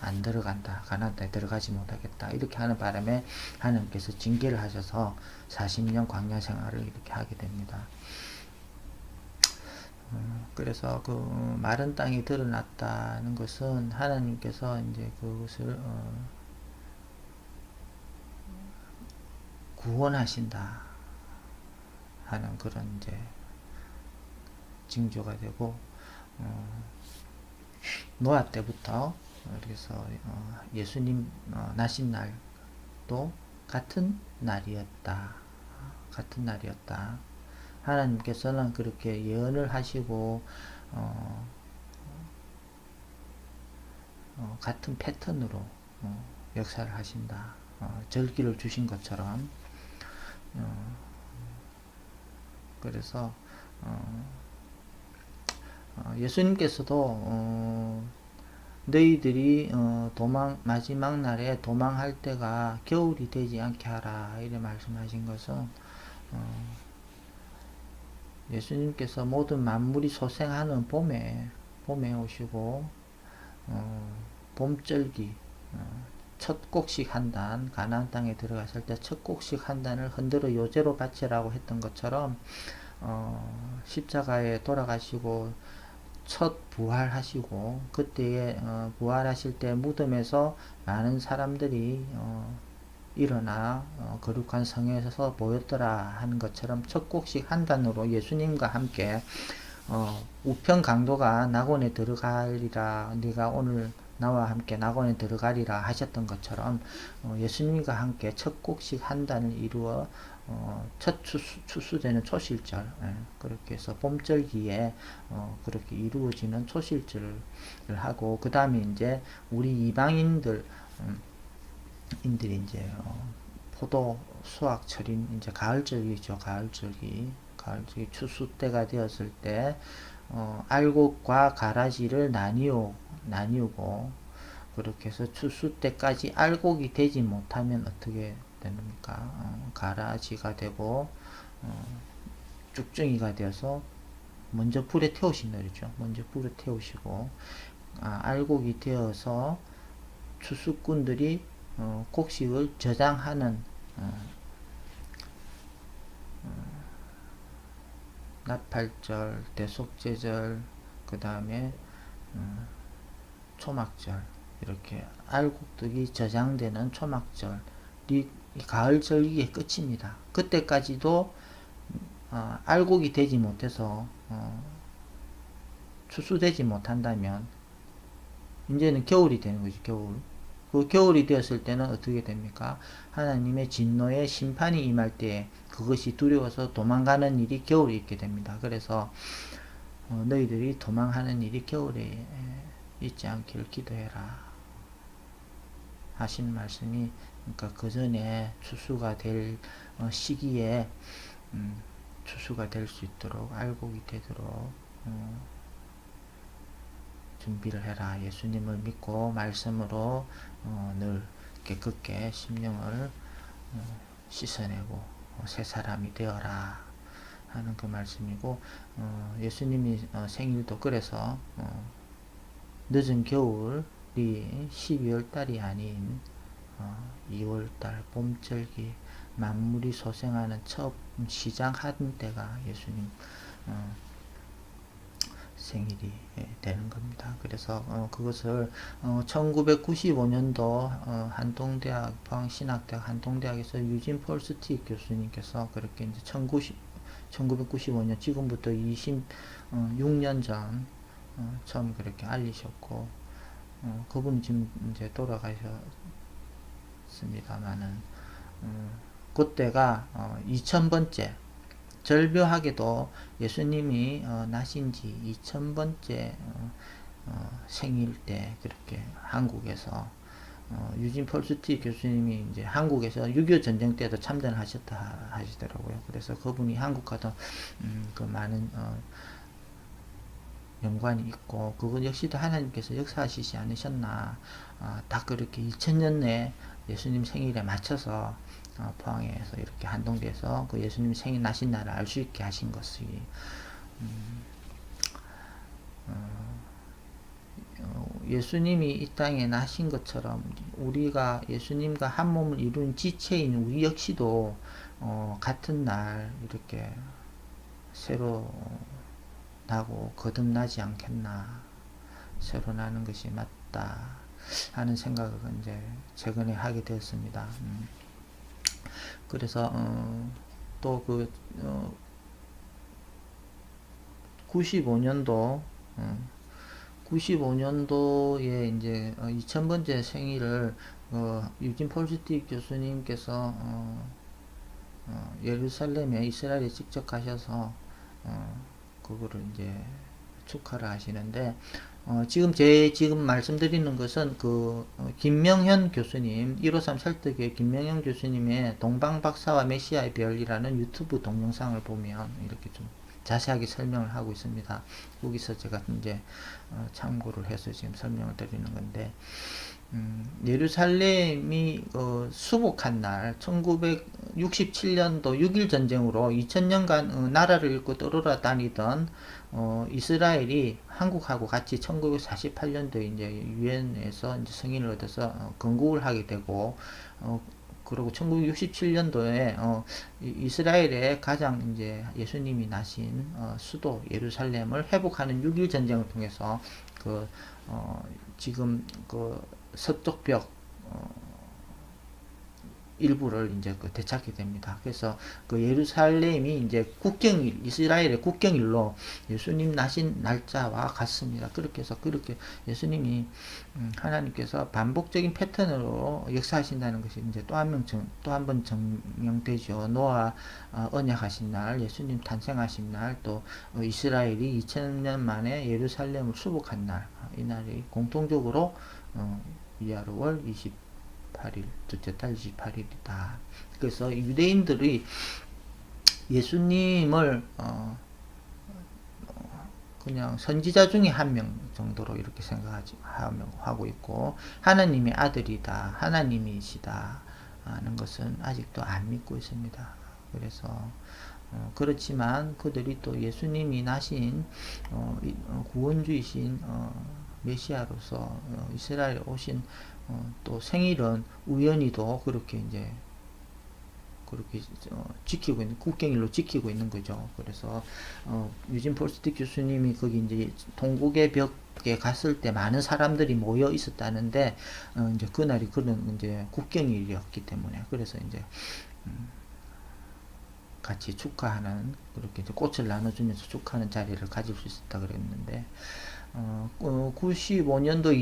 안 들어간다. 가나안 땅에 들어가지 못하겠다. 이렇게 하는 바람에 하나님께서 징계를 하셔서 40년 광야 생활을 이렇게 하게 됩니다. 그래서 그 마른 땅이 드러났다는 것은 하나님께서 이제 그것을 구원하신다 하는 그런 이제 징조가 되고, 노아 때부터 그래서 예수님 나신 날도 같은 날이었다. 같은 날이었다. 하나님께서는 그렇게 예언을 하시고 같은 패턴으로 역사를 하신다. 절기를 주신 것처럼. 그래서 예수님께서도 너희들이 마지막 날에 도망할 때가 겨울이 되지 않게 하라 이래 말씀하신 것은 예수님께서 모든 만물이 소생하는 봄에 오시고 봄절기 첫 곡식 한 단, 가나안 땅에 들어갔을 때 첫 곡식 한 단을 흔들어 요제로 바치라고 했던 것처럼 십자가에 돌아가시고 첫 부활하시고 그때에 부활하실 때 무덤에서 많은 사람들이 일어나 거룩한 성에서 모였더라 하는 것처럼 첫 곡식 한 단으로 예수님과 함께 우편 강도가 낙원에 들어가리라, 네가 오늘 나와 함께 낙원에 들어가리라 하셨던 것처럼 예수님과 함께 첫 곡식 한 단을 이루어 첫 추수되는 초실절, 그렇게 해서 봄절기에 그렇게 이루어지는 초실절을 하고, 그 다음에 이제 우리 이방인들 인들이 이제 포도 수확철인 이제 가을절기죠. 가을절기 추수 때가 되었을 때 알곡과 가라지를 나뉘고 그렇게 해서 추수 때까지 알곡이 되지 못하면 어떻게 됩니까? 가라지가 되고 쭉정이가 되어서 먼저 불에 태우신 거죠. 먼저 불에 태우시고 알곡이 되어서 추수꾼들이 곡식을 저장하는 나팔절, 대속제절, 그 다음에 초막절, 이렇게 알곡들이 저장되는 초막절이 가을절기의 끝입니다. 그때까지도 알곡이 되지 못해서 추수되지 못한다면 이제는 겨울이 되는 거죠. 겨울. 그 겨울이 되었을 때는 어떻게 됩니까? 하나님의 진노의 심판이 임할 때 그것이 두려워서 도망가는 일이 겨울에 있게 됩니다. 그래서 너희들이 도망하는 일이 겨울에 있지 않기를 기도해라 하신 말씀이, 그러니까 그 전에 추수가 될 시기에 추수가 될 수 있도록, 알곡이 되도록 준비를 해라. 예수님을 믿고 말씀으로 늘 깨끗게 심령을 씻어내고 새 사람이 되어라 하는 그 말씀이고, 예수님이 생일도 그래서 늦은 겨울이 12월 달이 아닌 2월 달 봄절기 만물이 소생하는 첫 시작한 때가 예수님 생일이 되는 겁니다. 그래서 그것을 1995년도 한동대학 포항신학대학 한동대학에서 유진 폴스틱 교수님께서 그렇게 이제 1995년 지금부터 26년 전 처음 그렇게 알리셨고, 그분이 지금 이제 돌아가셨습니다만은 그때가 2000번째, 절묘하게도 예수님이 나신 지 2000번째 생일 때 그렇게 한국에서 유진 폴스티 교수님이 이제 한국에서 6.25 전쟁 때도 참전하셨다 하시더라고요. 그래서 그분이 한국과도 그 많은 연관이 있고, 그건 역시도 하나님께서 역사하시지 않으셨나. 다 그렇게 2000년에 예수님 생일에 맞춰서 포항에서 이렇게 한동대에서 그 예수님 생일 나신 날을 알 수 있게 하신 것이 예수님이 이 땅에 나신 것처럼 우리가 예수님과 한 몸을 이룬 지체인 우리 역시도 같은 날 이렇게 새로 나고 거듭나지 않겠나. 새로 나는 것이 맞다 하는 생각을 이제 최근에 하게 되었습니다. 그래서 또 95년도 95년도에 이제 2000번째 생일을 유진 폴스틱 교수님께서 예루살렘에 이스라엘에 직접 가셔서 그거를 이제 축하를 하시는데 지금 말씀드리는 것은 김명현 교수님 153 설득의 김명현 교수님의 동방박사와 메시아의 별이라는 유튜브 동영상을 보면 이렇게 좀 자세하게 설명을 하고 있습니다. 여기서 제가 이제 참고를 해서 지금 설명을 드리는 건데 예루살렘이 수복한 날 1967년도 6.1 전쟁으로 2000년간 나라를 잃고 떠돌아 다니던 이스라엘이 한국하고 같이 1948년도에 이제 유엔에서 이제 승인을 얻어서 건국을 하게 되고 그리고 1967년도에 이스라엘의 가장 이제 예수님이 나신 수도 예루살렘을 회복하는 6.1 전쟁을 통해서 지금 서쪽 벽 일부를 이제 되찾게 됩니다. 그래서 예루살렘이 이제 국경일, 이스라엘의 국경일로 예수님 나신 날짜와 같습니다. 그렇게 해서 그렇게 예수님이 하나님께서 반복적인 패턴으로 역사하신다는 것이 이제 또 한 번 증명되죠. 노아 언약하신 날, 예수님 탄생하신 날, 또 이스라엘이 2000년 만에 예루살렘을 수복한 날, 이 날이 공통적으로 이하로월 28일, 둘째 달 28일이다. 그래서 유대인들이 예수님을 그냥 선지자 중에 한 명 정도로 이렇게 생각하고 있고 하나님의 아들이다, 하나님이시다 하는 것은 아직도 안 믿고 있습니다. 그래서 그렇지만 그들이 또 예수님이 나신 구원주이신 메시아로서 이스라엘에 오신 또 생일은 우연히도 그렇게 이제 그렇게 지키고 있는 국경일로 지키고 있는 거죠. 그래서 유진 폴스틱 교수님이 거기 이제 동국의 벽에 갔을 때 많은 사람들이 모여 있었다는데 이제 그날이 그런 이제 국경일이었기 때문에 그래서 이제 같이 축하하는 그렇게 이제 꽃을 나눠주면서 축하하는 자리를 가질 수 있었다 그랬는데 95년도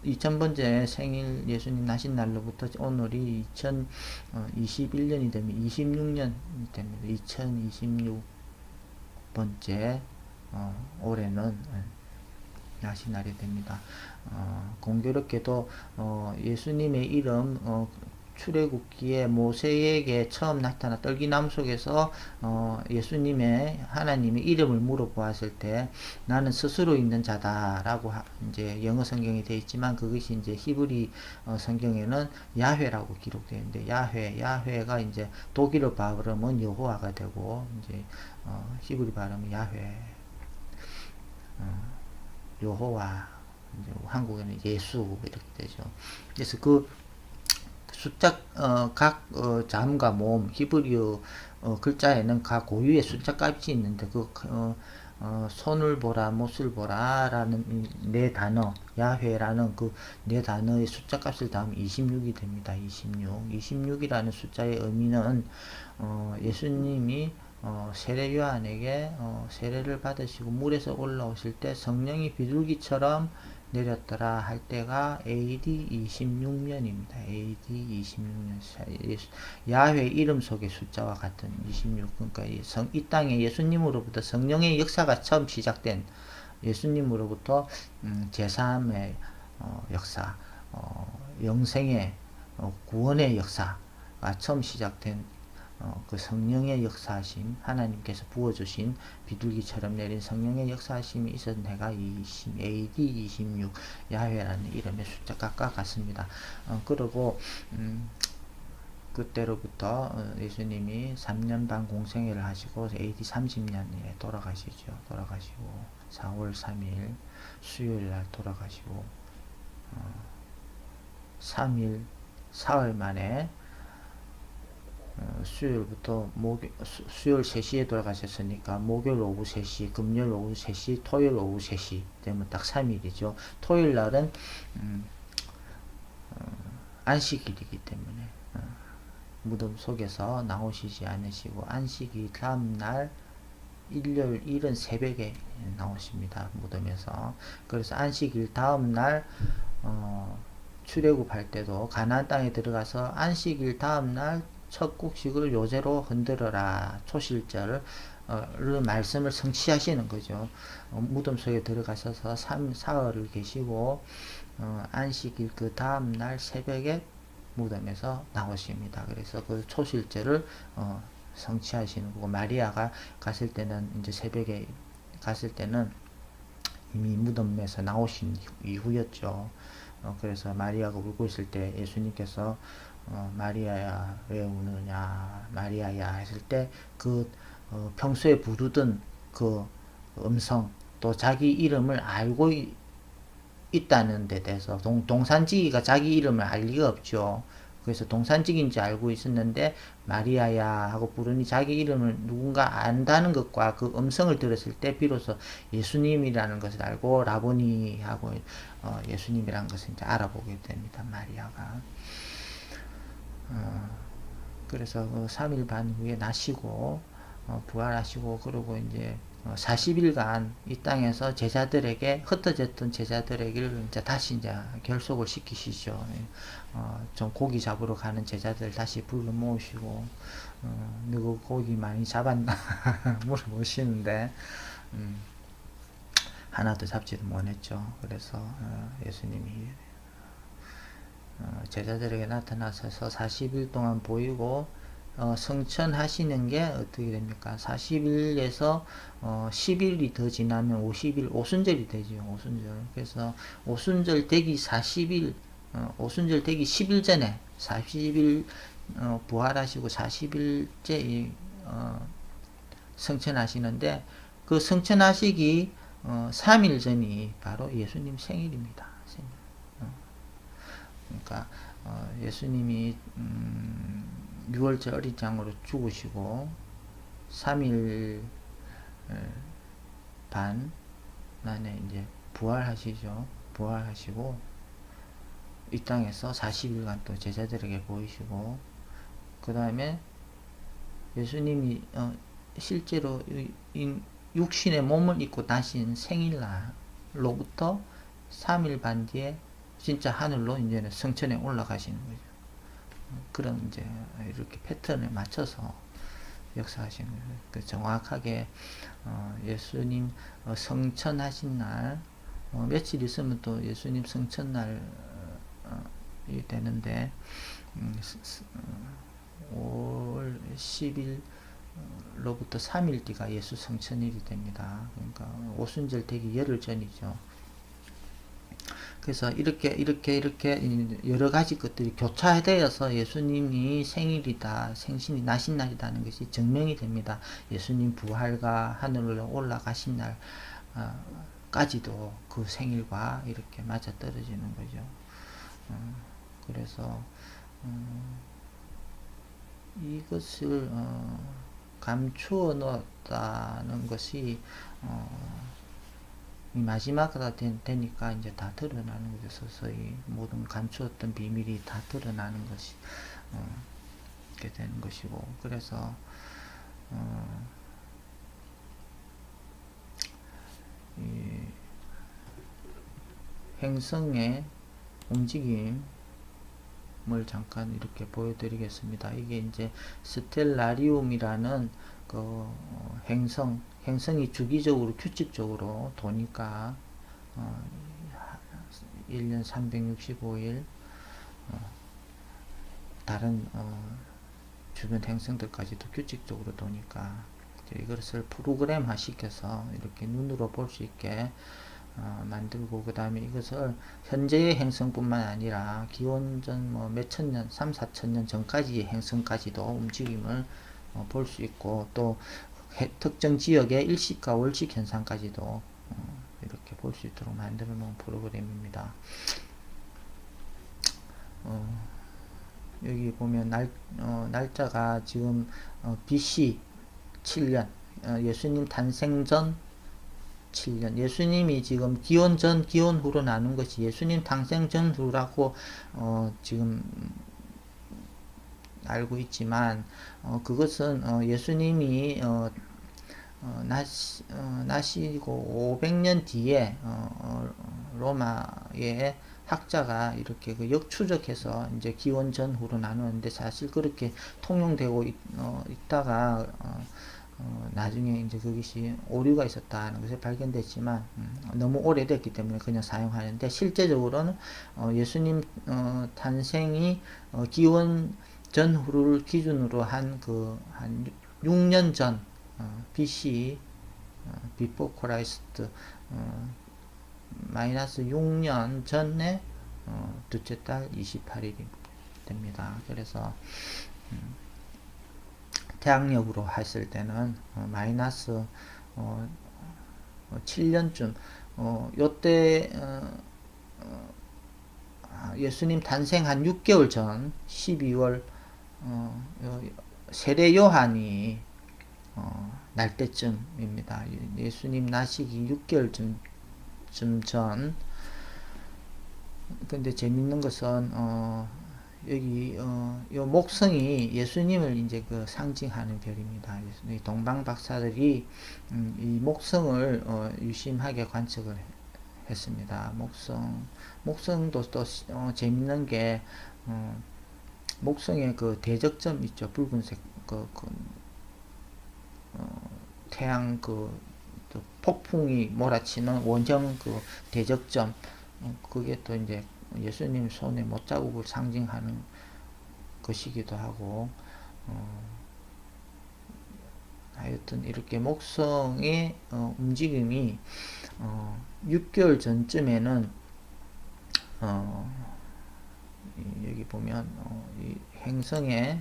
2000번째 생일 예수님 나신 날로부터 오늘이 2021년이 되면 26년 됩니다. 2026번째 올해는 나신 날이 됩니다. 공교롭게도 예수님의 이름 출애굽기에 모세에게 처음 나타나 떨기나무 속에서 예수님의 하나님의 이름을 물어보았을 때 나는 스스로 있는 자다라고 이제 영어 성경에 되어 있지만 그것이 이제 히브리 성경에는 야훼라고 기록되어 있는데 야훼가 이제 독일어 발음은 여호와가 되고 이제 히브리 발음은 야훼 여호와 이제 한국에는 예수 이렇게 되죠. 그래서 숫자 각 잠과 모음 히브리어 글자에는 각 고유의 숫자 값이 있는데 손을 보라 못을 보라 라는 네 단어 야훼라는 그 네 단어의 숫자 값을 더하면 26이 됩니다. 26이라는 숫자의 의미는 예수님이 세례 요한에게 세례를 받으시고 물에서 올라오실 때 성령이 비둘기처럼 내렸더라 할 때가 AD 26년입니다. AD 26년. 야훼 이름 속의 숫자와 같은 26. 그러니까 이 땅에 예수님으로부터 성령의 역사가 처음 시작된 예수님으로부터 제3의 역사, 영생의 구원의 역사가 처음 시작된 그 성령의 역사하심, 하나님께서 부어주신 비둘기처럼 내린 성령의 역사하심이 있었던 해가 AD 26 야훼라는 이름의 숫자가 같습니다. 그리고 그때로부터 예수님이 3년 반 공생애를 하시고 AD 30년에 돌아가시고 4월 3일 수요일 날 돌아가시고 3일 사흘 만에 수요일부터 수요일 3시에 돌아가셨으니까 목요일 오후 3시, 금요일 오후 3시, 토요일 오후 3시 되면 딱 3일이죠. 토요일 날은 안식일이기 때문에 무덤 속에서 나오시지 않으시고 안식일 다음 날 일요일 이른 새벽에 나오십니다. 무덤에서. 그래서 안식일 다음 날 출애굽할 때도 가나안 땅에 들어가서 안식일 다음 날 첫 곡식을 요제로 흔들어라 초실절 말씀을 성취하시는 거죠. 무덤 속에 들어가셔서 4일을 계시고 안식일 그 다음 날 새벽에 무덤에서 나오십니다. 그래서 그 초실절을 성취하시는 거고 마리아가 갔을 때는 이제 새벽에 갔을 때는 이미 무덤에서 나오신 이후였죠. 그래서 마리아가 울고 있을 때 예수님께서 마리아야 왜 우느냐 마리아야 했을 때 그 평소에 부르던 그 음성 또 자기 이름을 알고 있다는 데 대해서 동산지기가 자기 이름을 알 리가 없죠. 그래서 동산지기인지 알고 있었는데 마리아야 하고 부르니 자기 이름을 누군가 안다는 것과 그 음성을 들었을 때 비로소 예수님이라는 것을 알고 라보니 하고 예수님이라는 것을 이제 알아보게 됩니다. 마리아가. 그래서 3일 반 후에 나시고 부활하시고 그러고 이제 40일간 이 땅에서 제자들에게 흩어졌던 제자들에게 이제 다시 이제 결속을 시키시죠. 좀 고기 잡으러 가는 제자들 다시 불러 모으시고 누구 고기 많이 잡았나 물어보시는데 하나도 잡지를 못했죠. 그래서 예수님이 제자들에게 나타나셔서 40일 동안 보이고 성천하시는 게 어떻게 됩니까? 40일에서 10일이 더 지나면 50일 오순절이 되죠. 오순절. 그래서 오순절 되기 40일 오순절 되기 10일 전에 40일 부활하시고 40일째 성천하시는데 그 성천하시기 3일 전이 바로 예수님 생일입니다. 생일. 그러니까 예수님이 6월절 어린 양으로 죽으시고 3일 반 만에 이제 부활하시죠. 부활하시고 이 땅에서 40일간 또 제자들에게 보이시고 그 다음에 예수님이 실제로 육신의 몸을 입고 나신 생일날로부터 3일 반 뒤에 진짜 하늘로 이제는 성천에 올라가시는 거죠. 그런 이제 이렇게 패턴에 맞춰서 역사하시는 거예요. 그 정확하게 예수님 성천하신 날 며칠 있으면 또 예수님 성천날이 되는데 5월 10일로부터 3일 뒤가 예수 성천일이 됩니다. 그러니까 오순절 되기 열흘 전이죠. 그래서 이렇게 여러 가지 것들이 교차되어서 예수님이 생일이다, 생신이 나신 날이라는 것이 증명이 됩니다. 예수님 부활과 하늘로 올라가신 날까지도 그 생일과 이렇게 맞아 떨어지는 거죠. 그래서 이것을 감추어 놓았다는 것이 마지막가 되니까 이제 다 드러나는 거죠. 서서히 모든 감추었던 비밀이 다 드러나는 것이 이렇게 되는 것이고 그래서 이 행성의 움직임을 잠깐 이렇게 보여드리겠습니다. 이게 이제 스텔라리움이라는 그 행성이 주기적으로 규칙적으로 도니까 1년 365일 다른 주변 행성들까지도 규칙적으로 도니까 이것을 프로그램화 시켜서 이렇게 눈으로 볼 수 있게 만들고 그 다음에 이것을 현재의 행성뿐만 아니라 기원전 뭐 몇천 년, 3, 4천 년 전까지의 행성까지도 움직임을 볼 수 있고 또 특정 지역의 일식과 월식 현상까지도 이렇게 볼 수 있도록 만들어 놓은 프로그램입니다. 여기 보면 날짜가 지금 BC 7년 예수님 탄생 전 7년 예수님이 지금 기원 전 기원 후로 나눈 것이 예수님 탄생 전 후라고 지금 알고 있지만 그것은 예수님이 나시고 500년 뒤에 로마의 학자가 이렇게 그 역추적해서 이제 기원 전후로 나누는데 사실 그렇게 통용되고 있다가 나중에 이제 그것이 오류가 있었다는 것이 발견됐지만 너무 오래됐기 때문에 그냥 사용하는데 실제적으로는 예수님 탄생이 기원 전후를 기준으로 한 6년 전 BC before Christ 마이너스 6년 전에 둘째 달 28일이 됩니다. 그래서 태양력으로 했을 때는 마이너스 7년쯤 요때 예수님 탄생 한 6개월 전 12월 세례 요한이 날 때쯤입니다. 예수님 나시기 6개월쯤 전. 근데 재밌는 것은 여기 요 목성이 예수님을 이제 그 상징하는 별입니다. 동방 박사들이 이 목성을 유심하게 관측을 했습니다. 목성도 또 재밌는 게 목성에 그 대적점 있죠. 붉은색 태양 폭풍이 몰아치는 원형 그 대적점 그게 또 이제 예수님 손의 못자국을 상징하는 것이기도 하고 하여튼 이렇게 목성의 움직임이 6개월 전쯤에는 여기 보면 이 행성의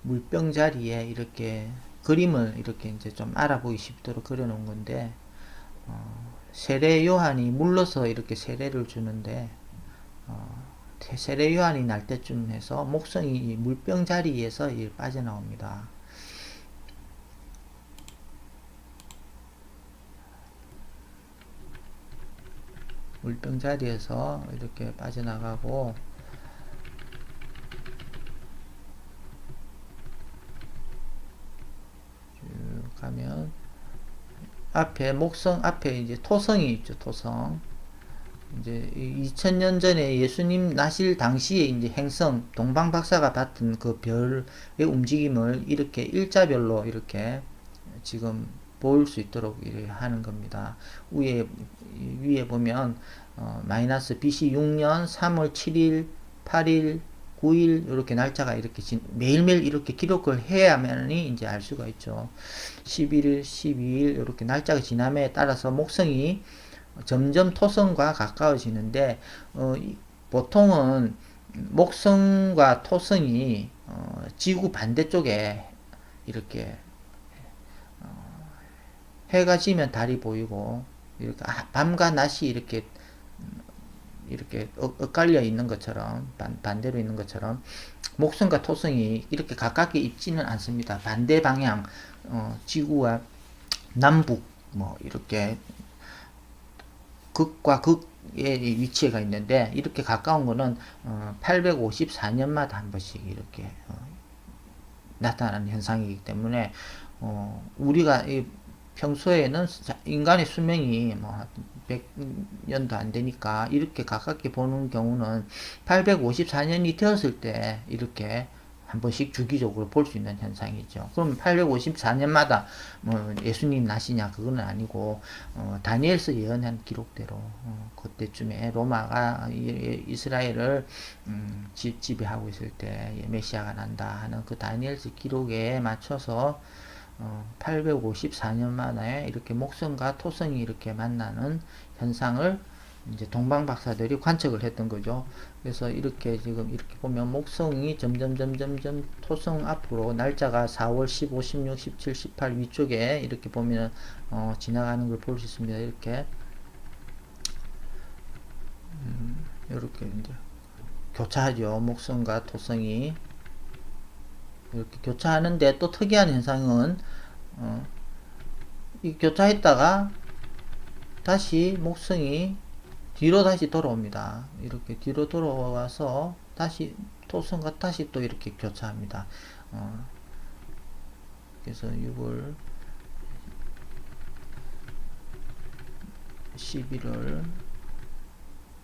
물병 자리에 이렇게 그림을 이렇게 이제 좀 알아보기 쉽도록 그려놓은 건데 세례 요한이 물러서 이렇게 세례를 주는데 세례 요한이 날 때쯤 해서 목성이 물병 자리에서 빠져나옵니다. 물병 자리에서 이렇게 빠져나가고 쭉 가면 앞에 목성 앞에 이제 토성이 있죠. 토성. 이제 2000년 전에 예수님 나실 당시에 이제 행성 동방 박사가 봤던 그 별의 움직임을 이렇게 일자별로 이렇게 지금 볼 수 있도록 하는 겁니다. 위에 보면 마이너스 BC 6년 3월 7일, 8일, 9일 이렇게 날짜가 이렇게 매일매일 이렇게 기록을 해야만이 이제 알 수가 있죠. 11일, 12일 이렇게 날짜가 지남에 따라서 목성이 점점 토성과 가까워지는데 보통은 목성과 토성이 지구 반대쪽에 이렇게 해가 지면 달이 보이고 이렇게 밤과 낮이 이렇게 엇갈려 있는 것처럼 반대로 있는 것처럼 목성과 토성이 이렇게 가깝게 있지는 않습니다. 반대 방향 지구와 남북 뭐 이렇게 극과 극의 위치가 있는데 이렇게 가까운 거는 854년마다 한 번씩 이렇게 나타나는 현상이기 때문에 우리가 평소에는 인간의 수명이 뭐 100년도 안 되니까 이렇게 가깝게 보는 경우는 854년이 되었을 때 이렇게 한 번씩 주기적으로 볼 수 있는 현상이죠. 그럼 854년마다 뭐 예수님 나시냐 그거는 아니고 다니엘서 예언한 기록대로 그때쯤에 로마가 이스라엘을 지배하고 있을 때 메시아가 난다 하는 그 다니엘서 기록에 맞춰서 854년 만에 이렇게 목성과 토성이 이렇게 만나는 현상을 이제 동방 박사들이 관측을 했던 거죠. 그래서 이렇게 지금 이렇게 보면 목성이 점점 토성 앞으로 날짜가 4월 15, 16, 17, 18 위쪽에 이렇게 보면 지나가는 걸 볼 수 있습니다. 이렇게 이렇게 이제 교차하죠. 목성과 토성이 이렇게 교차하는데 또 특이한 현상은 이 교차했다가 다시 목성이 뒤로 다시 돌아옵니다. 이렇게 뒤로 돌아와서 다시 토성과 다시 또 이렇게 교차합니다. 그래서 6월 11월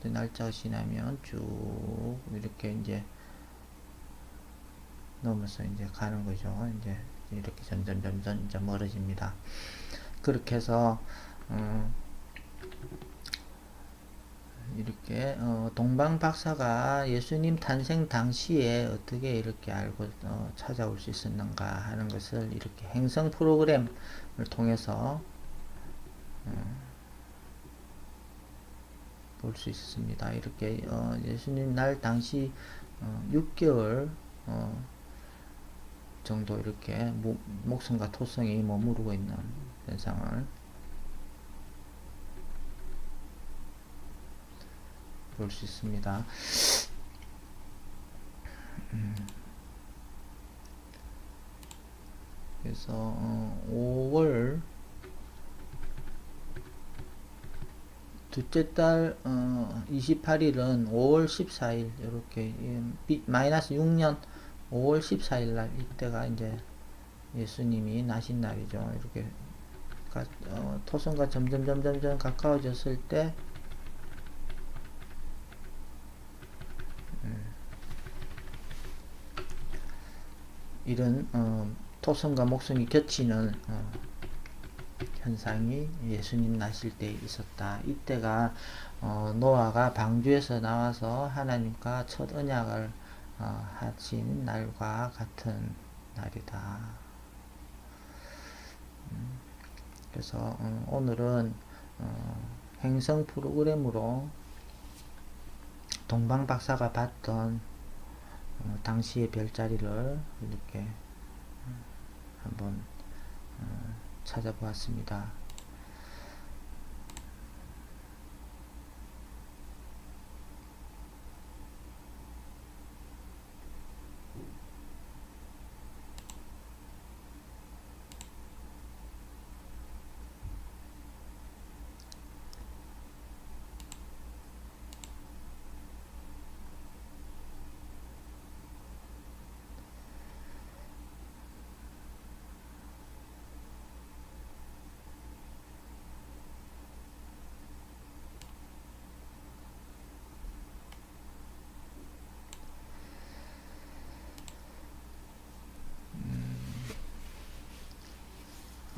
날짜가 지나면 쭉 이렇게 이제 넘어서 이제 가는 거죠. 이제 이렇게 점점 이제 멀어집니다. 그렇게 해서 이렇게 동방 박사가 예수님 탄생 당시에 어떻게 이렇게 알고 찾아올 수 있었는가 하는 것을 이렇게 행성 프로그램을 통해서 볼 수 있습니다. 이렇게 예수님 날 당시 6개월 정도 이렇게 목성과 토성이 머무르고 있는 현상을 볼 수 있습니다. 그래서 5월 둘째 달 28일은 5월 14일 이렇게 마이너스 6년 5월 14일 날 이때가 이제 예수님이 나신 날이죠. 이렇게 토성과 점점 가까워졌을 때 이런 토성과 목성이 겹치는 현상이 예수님 나실 때 있었다. 이때가 노아가 방주에서 나와서 하나님과 첫 언약을 하신 날과 같은 날이다. 그래서 오늘은 행성 프로그램으로 동방 박사가 봤던 당시의 별자리를 이렇게 한번 찾아보았습니다.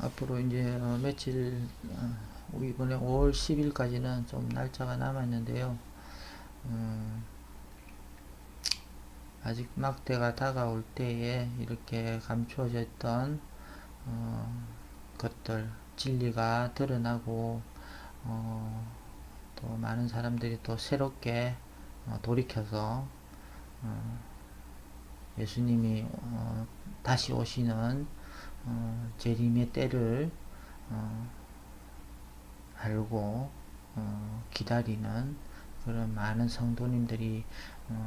앞으로 이제 며칠 이번에 5월 10일까지는 좀 날짜가 남았는데요. 아직 막대가 다가올 때에 이렇게 감추어져 있던 것들 진리가 드러나고 또 많은 사람들이 또 새롭게 돌이켜서 예수님이 다시 오시는 재림의 때를 알고 기다리는 그런 많은 성도님들이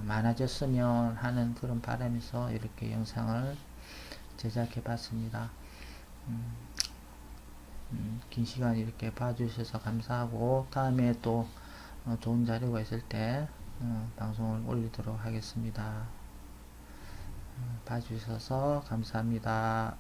많아졌으면 하는 그런 바람에서 이렇게 영상을 제작해 봤습니다. 긴 시간 이렇게 봐주셔서 감사하고 다음에 또 좋은 자료가 있을 때 방송을 올리도록 하겠습니다. 봐주셔서 감사합니다.